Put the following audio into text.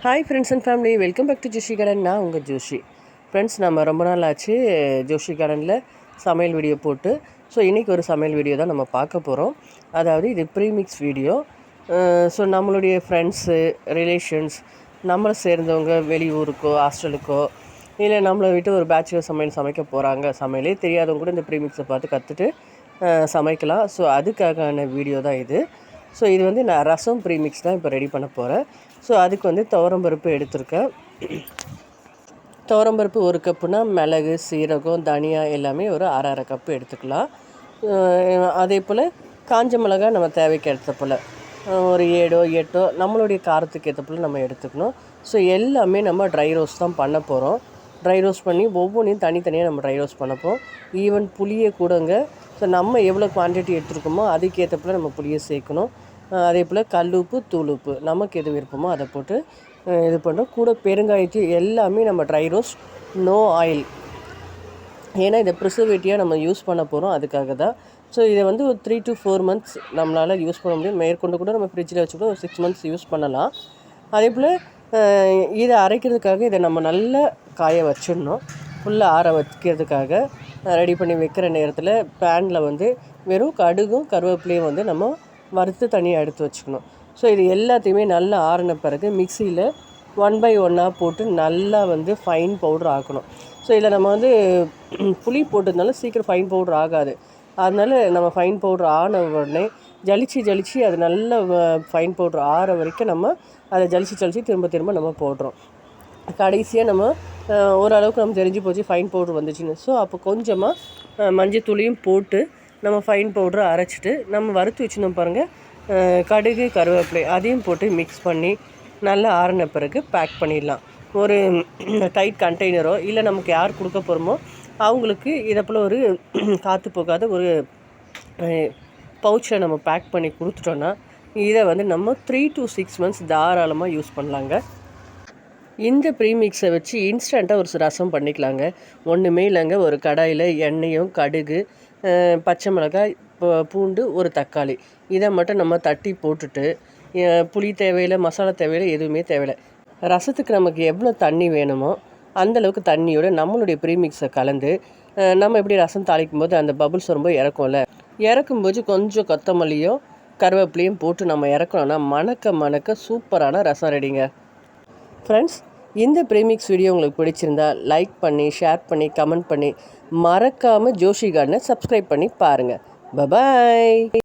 Hi friends and family, welcome back to Joshi garden. நான் உங்கள் Joshi. Friends, நம்ம ரொம்ப நாள் ஆச்சு ஜோஷி கார்டனில் சமையல் வீடியோ போட்டு. ஸோ இன்றைக்கி ஒரு சமையல் வீடியோ தான் நம்ம பார்க்க போகிறோம். அதாவது இது ப்ரீமிக்ஸ் வீடியோ. ஸோ நம்மளுடைய ஃப்ரெண்ட்ஸு, ரிலேஷன்ஸ், நம்மளை சேர்ந்தவங்க வெளியூருக்கோ ஹாஸ்டலுக்கோ இல்லை நம்மளை விட்டு ஒரு பேச்சுலர் சமையல் சமைக்க போகிறாங்க, சமையலே தெரியாதவங்க கூட இந்த ப்ரீமிக்ஸை பார்த்து கற்றுட்டு சமைக்கலாம். ஸோ அதுக்கான வீடியோ தான் இது. ஸோ இது வந்து நான் ரசம் ப்ரீமிக்ஸ் தான் இப்போ ரெடி பண்ண போகிறேன். ஸோ அதுக்கு வந்து துவரம்பருப்பு எடுத்திருக்கேன். துவரம்பருப்பு 1 கப்புனா மிளகு, சீரகம், தனியா எல்லாமே ஒரு அரை கப்பு எடுத்துக்கலாம். அதே போல் காஞ்ச மிளகா நம்ம தேவைக்கு ஏற்ற போல் ஒரு 7 8 நம்மளுடைய காரத்துக்கு ஏற்ற போல் நம்ம எடுத்துக்கணும். ஸோ எல்லாமே நம்ம ட்ரை ரோஸ்ட் தான் பண்ண போகிறோம். ட்ரை ரோஸ்ட் பண்ணி ஒவ்வொன்றையும் தனித்தனியாக நம்ம ட்ரை ரோஸ்ட் பண்ணப்போம். ஈவன் புளியை கூடங்க. ஸோ நம்ம எவ்வளோ குவான்டிட்டி எடுத்துருக்கோமோ அதுக்கேற்ற போல் நம்ம புளியை சேர்க்கணும். அதே போல் கல் உப்பு, தூள் உப்பு நமக்கு எது விருப்பமோ அதை போட்டு இது பண்ணுறோம். கூட பெருங்காயத்து எல்லாமே நம்ம ட்ரை ரோஸ்ட், நோ ஆயில். ஏன்னா இதை ப்ரிசர்வேட்டிவாக நம்ம யூஸ் பண்ண போகிறோம், அதுக்காக தான். ஸோ இதை வந்து ஒரு 3 to 4 months நம்மளால் யூஸ் பண்ண முடியும். மேற்கொண்டு கூட நம்ம ஃப்ரிட்ஜில் வச்சு கூட ஒரு 6 months யூஸ் பண்ணலாம். அதே போல் இதை அரைக்கிறதுக்காக இதை நம்ம நல்லா காய வச்சிடணும். ஃபுல்லாக ஆற வைக்கிறதுக்காக ரெடி பண்ணி வைக்கிற நேரத்தில் பேனில் வந்து வெறும் கடுகும் கருவேப்பிலையும் வந்து நம்ம வறுத்து தனியாக எடுத்து வச்சுக்கணும். ஸோ இது எல்லாத்தையுமே நல்லா ஆறின பிறகு மிக்சியில் 1 by 1 போட்டு நல்லா வந்து ஃபைன் பவுடர் ஆக்கணும். ஸோ இதில் நம்ம வந்து புளி போட்டதுனால சீக்கிரம் ஃபைன் பவுடர் ஆகாது. அதனால் நம்ம ஃபைன் பவுடர் ஆன உடனே ஜலிச்சு அது நல்ல ஃபைன் பவுடர் ஆற வரைக்கும் நம்ம அதை ஜலிச்சு திரும்ப நம்ம போடுறோம். கடைசியாக நம்ம ஓரளவுக்கு நம்ம தெரிஞ்சு போச்சு ஃபைன் பவுடர் வந்துச்சுன்னு. ஸோ அப்போ கொஞ்சமாக மஞ்சத்தூளையும் போட்டு நம்ம ஃபைன் பவுடரை அரைச்சிட்டு நம்ம வறுத்து வச்சுருந்தோம் பாருங்கள், கடுகு கருவேப்பிலை அதையும் போட்டு மிக்ஸ் பண்ணி நல்லா ஆறின பிறகு பேக் பண்ணிடலாம். ஒரு டைட் கண்டெய்னரோ இல்லை நமக்கு யார் கொடுக்க போகிறோமோ அவங்களுக்கு இதை போல் ஒரு காற்று போகாத ஒரு பவுச்சில் நம்ம பேக் பண்ணி கொடுத்துட்டோன்னா இதை வந்து நம்ம 3 to 6 months தாராளமாக யூஸ் பண்ணலாங்க. இந்த ப்ரீமிக்ஸை வச்சு இன்ஸ்டண்ட்டாக ஒரு ரசம் பண்ணிக்கலாங்க. ஒன்றுமே இல்லைங்க, ஒரு கடாயில் எண்ணெயும் கடுகு, பச்சை மிளகாய், பூண்டு, ஒரு தக்காளி இதை மட்டும் நம்ம தட்டி போட்டுட்டு புளி தேவையில்லை, மசாலா தேவையில்லை, எதுவுமே தேவையில்லை. ரசத்துக்கு நமக்கு எவ்வளோ தண்ணி வேணுமோ அந்தளவுக்கு தண்ணியோடு நம்மளுடைய ப்ரீமிக்ஸை கலந்து நம்ம எப்படி ரசம் தாளிக்கும் போது அந்த பபுள்ஸ் ரொம்ப இறக்கும்ல, இறக்கும்போது கொஞ்சம் கொத்தமல்லியும் கருவேப்பிலையும் போட்டு நம்ம இறக்கணும்னா மணக்க சூப்பரான ரசம் ரெடிங்க. ஃப்ரெண்ட்ஸ், இந்த ப்ரீமிக்ஸ் வீடியோ உங்களுக்கு பிடிச்சிருந்தா லைக் பண்ணி, ஷேர் பண்ணி, கமெண்ட் பண்ணி, மறக்காமல் ஜோஷி கார்டனை சப்ஸ்கிரைப் பண்ணி பாருங்கள். பபாய்.